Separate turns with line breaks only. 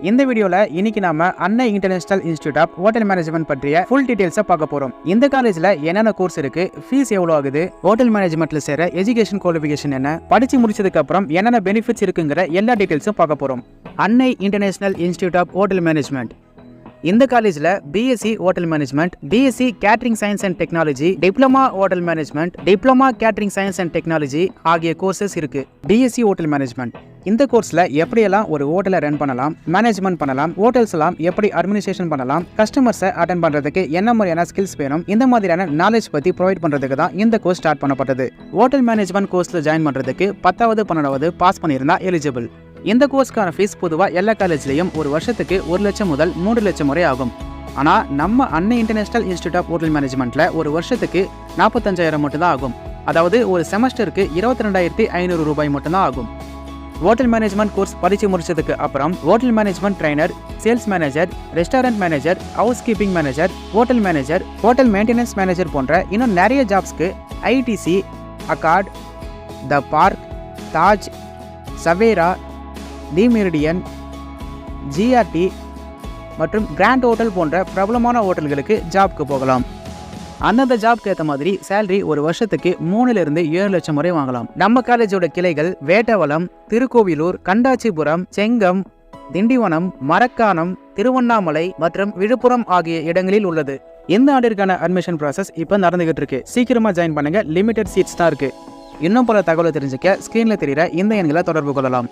இந்த வீடியோல இன்னைக்கு நாம Annai international institute of hotel management பற்றிய ஃபுல் டீடைல்ஸை பார்க்க போறோம். இந்த காலேஜ்ல என்னென்ன கோர்ஸ் இருக்கு, ஃபீஸ் எவ்வளவு ஆகுது, ஹோட்டல் மேனேஜ்மெண்ட்ல சேர எஜுகேஷன் குவாலிஃபிகேஷன் என்ன, படிச்சு முடிச்சதுக்கு அப்புறம் என்னென்ன பெனிஃபிட்ஸ் இருக்குங்கிற எல்லா டீடைல்ஸும் பார்க்க போறோம். Annai international institute of hotel management இந்த காலேஜ்ல BSc hotel management, BSc catering science and technology, diploma hotel management, diploma catering science and technology ஆகிய கோர்சஸ் இருக்கு. பிஎஸ்சி ஹோட்டல் மேனேஜ்மெண்ட் இந்த கோர்ஸ்ல எப்படியெல்லாம் ஒரு ஹோட்டலை ரன் பண்ணலாம், மேனேஜ்மெண்ட் பண்ணலாம், ஹோட்டல்ஸ் எல்லாம் எப்படி அட்மினிஸ்ட்ரேஷன் பண்ணலாம், கஸ்டமர்ஸை அட்டென்ட் பண்றதுக்கு என்ன மாதிரியான ஸ்கில்ஸ் வேணும், இந்த மாதிரியான நாலேஜ் பத்தி ப்ரொவைட் பண்றதுக்கு தான் இந்த கோர்ஸ் ஸ்டார்ட் பண்ணப்பட்டது. ஹோட்டல் மேனேஜ்மெண்ட் கோர்ஸ்ல ஜாயின் பண்றதுக்கு 10வது 12வது பாஸ் பண்ணியிருந்தா எலிஜிபிள். இந்த கோர்ஸ்க்கான ஃபீஸ் பொதுவாக எல்லா காலேஜ்லையும் ஒரு வருஷத்துக்கு 1 லட்சம் முதல் 3 லட்சம் வரை ஆகும். ஆனால் நம்ம அன்னை இன்டர்நேஷனல் இன்ஸ்டிடியூட் ஆஃப் ஹோட்டல் மேனேஜ்மெண்ட்டில் ஒரு வருஷத்துக்கு 45,000 மட்டும்தான் ஆகும். அதாவது ஒரு செமஸ்டருக்கு 22,500 ரூபாய் மட்டும்தான் ஆகும். ஹோட்டல் மேனேஜ்மெண்ட் கோர்ஸ் படித்து முடிச்சதுக்கு அப்புறம் hotel management trainer, sales manager, restaurant manager, housekeeping manager, hotel manager, hotel maintenance manager போன்ற இன்னும் நிறைய ஜாப்ஸ்க்கு ITC, Accord, the Park, Taj, Savera, the Meridien, GRT மற்றும் கிராண்ட் ஹோட்டல் போன்ற பிரபலமான ஹோட்டல்களுக்கு ஜாப்க்கு போகலாம். அந்தந்த ஜாப்க்கு ஏற்ற மாதிரி சேலரி ஒரு வருஷத்துக்கு 3 to 7 லட்சம் வரை வாங்கலாம். நம்ம காலேஜோட கிளைகள் வேட்டவலம், திருக்கோவிலூர், கண்டாச்சிபுரம், செங்கம், திண்டிவனம், மரக்காணம், திருவண்ணாமலை மற்றும் விழுப்புரம் ஆகிய இடங்களில் உள்ளது. இந்த ஆண்டிற்கான அட்மிஷன் ப்ராசஸ் இப்போ நடந்துகிட்டு இருக்கு. சீக்கிரமா ஜாயின் பண்ணுங்க. லிமிடெட் சீட்ஸ் தான் இருக்கு. இன்னும் பல தகவலை தெரிஞ்சுக்க ஸ்கிரீன்ல தெரியுற இந்த எண்களை தொடர்பு கொள்ளலாம்.